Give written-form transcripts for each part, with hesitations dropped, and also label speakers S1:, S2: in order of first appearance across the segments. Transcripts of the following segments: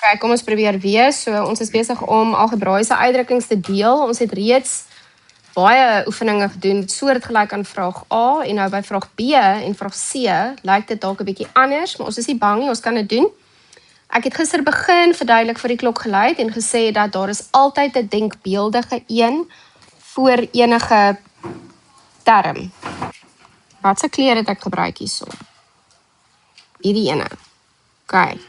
S1: Okay, kom ons probeer weer. So ons is besig om algebraiese uitdrukkings te deel. Ons het reeds baie oefeninge gedoen, soortgelyk aan vraag A en nou by vraag B en vraag C lyk dit dalk 'n bietjie anders, maar ons is nie bang nie, ons kan dit doen. Ek het gister begin verduidelik vir die klok geluid en gesê dat daar is altyd 'n denkbeeldige een voor enige term. Wat se kleur het ek gebruik hierso? Hierdie ene. Okay.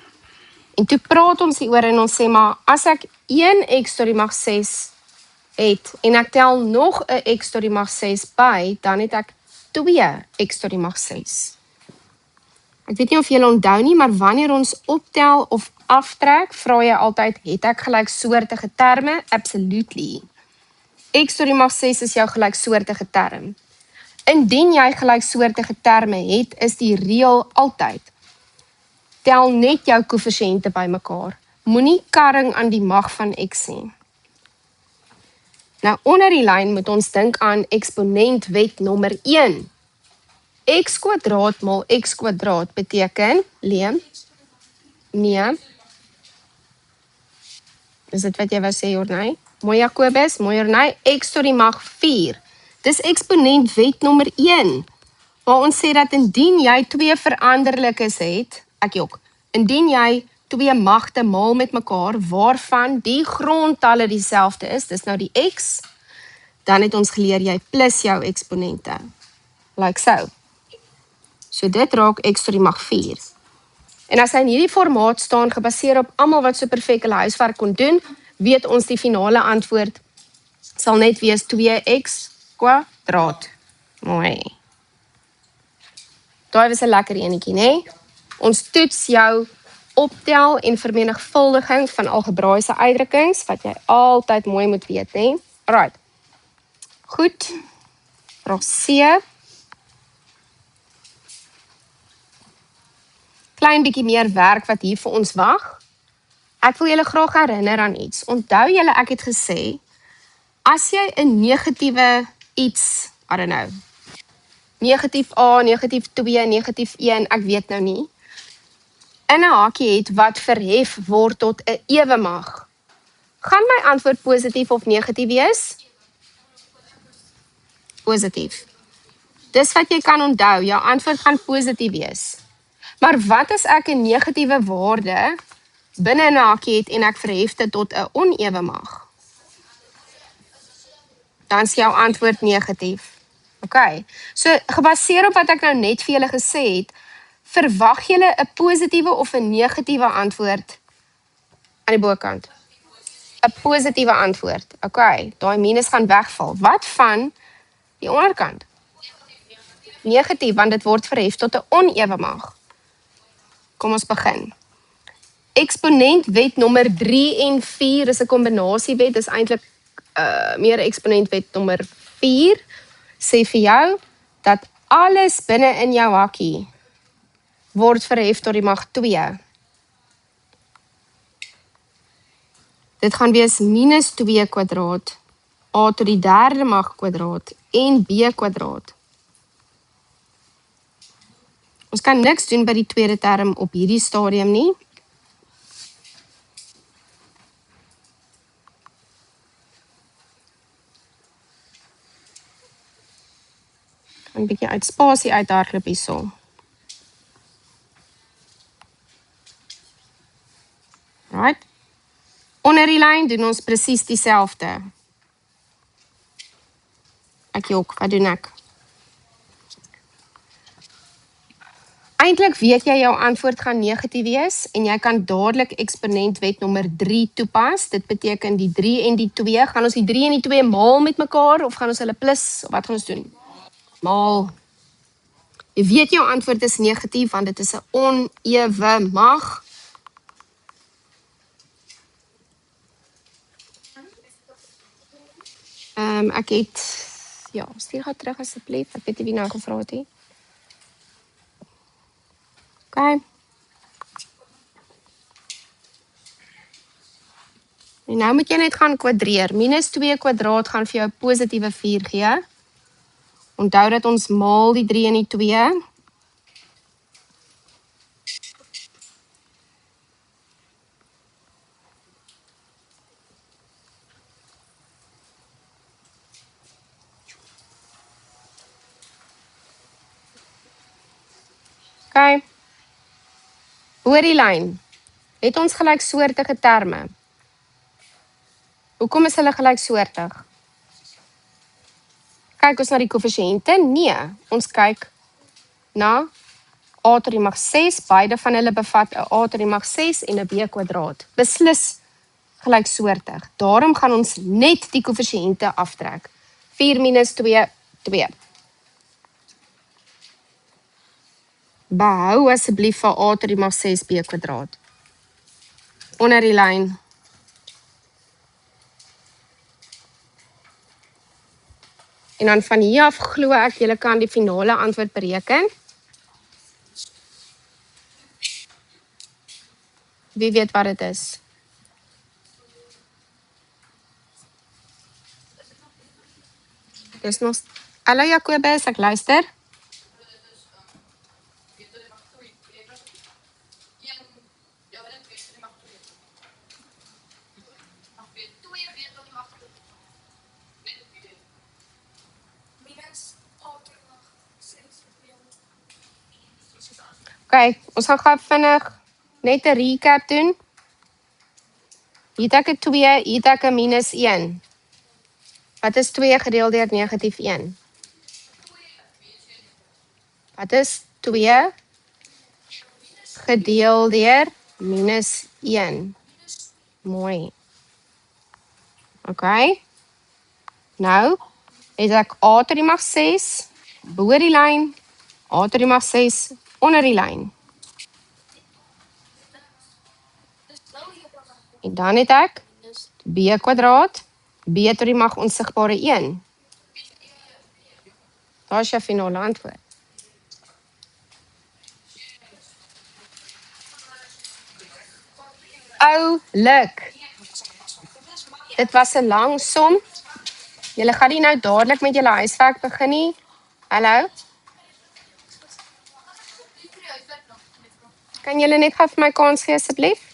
S1: En toe praat ons hieroor en ons sê maar as ek 1 x tot die mag 6 het en ek tel nog 'n x tot die mag 6 by, dan het ek 2 x tot die mag 6. Ek weet nie of julle onthou nie, maar wanneer ons optel of aftrek, vra jy altyd, het ek gelyksoortige terme? Absolutely. X tot die mag 6 is jou gelyksoortige term. Indien jy gelyksoortige terme het, is die reël altyd. Tel net jou koëffisiënte bymekaar. Moenie karring aan die mag van x nie. Nou onder die lyn moet ons dink aan eksponentwet nommer 1. X kwadraat maal x kwadraat beteken, Leem? Nee. Is dit wat jy wou sê, Jornay? Mooi Jacobus, mooi Jornay, x tot die mag 4. Dis eksponentwet nommer 1. Waar ons sê dat indien jy 2 veranderlikes het, ek jok, indien jy 2 magte maal met mekaar, waarvan die grondtalle dieselfde is, dis nou die x, dan het ons geleer jy plus jou eksponente. Like so. So dit raak x tot die mag 4. En as hy in hierdie formaat staan, gebaseer op almal wat so perfek hulle huiswerk kon doen, weet ons die finale antwoord sal net wees 2x kwadraat. Mooi. Daai was 'n lekker enetjie, né? Ons toets jou optel en vermenigvuldiging van algebraiese uitdrukkings, wat jy altyd mooi moet weet, né? Alright. Goed. Vraag C. Klein bietjie meer werk wat hier vir ons wag. Ek wil julle graag herinner aan iets. Onthou julle, ek het gesê, as jy 'n negatiewe iets, I don't know, negatief A, negatief 2, negatief 1, ek weet nou nie, in 'n hakie het wat verhef word tot 'n ewemag, gaan my antwoord positief of negatief wees? Positief. Dis wat jy kan onthou, jou antwoord gaan positief wees. Maar wat as ek 'n negatiewe waarde binne 'n hakie het en ek verhef dit tot 'n onewemag? Dan is jou antwoord negatief. Okay. So gebaseer op wat ek nou net vir julle gesê het, verwag julle 'n positiewe of 'n negatiewe antwoord aan die bokant? 'n Positiewe antwoord. Okay, daai minus gaan wegval. Wat van die onderkant? Negatief, want dit word verhef tot 'n onewemag. Kom ons begin. Eksponentwet nommer 3 en 4 is 'n kombinasiewet, dis eintlik meer eksponentwet nommer 4. Sê vir jou dat alles binne in jou hakkie word verhef tot die mag 2. Dit gaan wees minus 2 kwadraat, a tot die 3de mag kwadraat en b kwadraat. Ons kan niks doen by die tweede term op hierdie stadium nie. Kan 'n bietjie uit spasie uithardloop hierso. Right. Onder die lyn doen ons presies dieselfde. Ek ook, wat doen ek? Eintlik weet jy jou antwoord gaan negatief wees en jy kan dadelik eksponentwet nommer 3 toepas. Dit beteken die 3 en die 2. Gaan ons die 3 en die 2 maal met mekaar of gaan ons hulle plus? Of wat gaan ons doen? Maal. Jy weet jou antwoord is negatief want dit is 'n onewe mag. Ek het, ja, stuur gou terug asseblief. Ek weet nie wie nou gevra het nie. Okay. En nou moet jy net gaan kwadreer. Minus 2 kwadraat gaan vir jou positiewe 4 gee. Onthou dat ons maal die 3 en die 2. Okay. Oor die lyn het ons gelyksoortige terme. Hoekom is hulle gelyksoortig? Kyk ons na die koëffisiënte? Nee, ons kyk na a tot die mag 6, beide van hulle bevat 'n a tot die mag 6 en 'n b kwadraat. Beslis gelyksoortig. Daarom gaan ons net die koëffisiënte aftrek. 4 minus 2, 2. Behou asseblief vir a tot die mag 6 b kwadraat. Onder die lyn. En dan van hier af glo ek julle kan die finale antwoord bereken. Wie weet wat dit is? Dis nog... Hallo Jacobus, ek luister. Okay, ons gaan gou vinnig net 'n recap doen. Hier het ek 'n 2, hier het ek 'n minus 1. Wat is 2 gedeel deur negatief 1? Wat is 2 gedeel deur minus 1? Mooi. Okay. Nou, het ek a tot die mag 6, bo die lyn, a tot die mag 6, onder die lyn. En dan het ek b kwadraat, b tot die mag onsigbare 1. Daar is jou finale antwoord. Oulik. Dit was 'n lang som. Julle gaan nie nou dadelik met julle huiswerk begin nie. Hallo? Kan julle net gou vir my kans gee asseblief?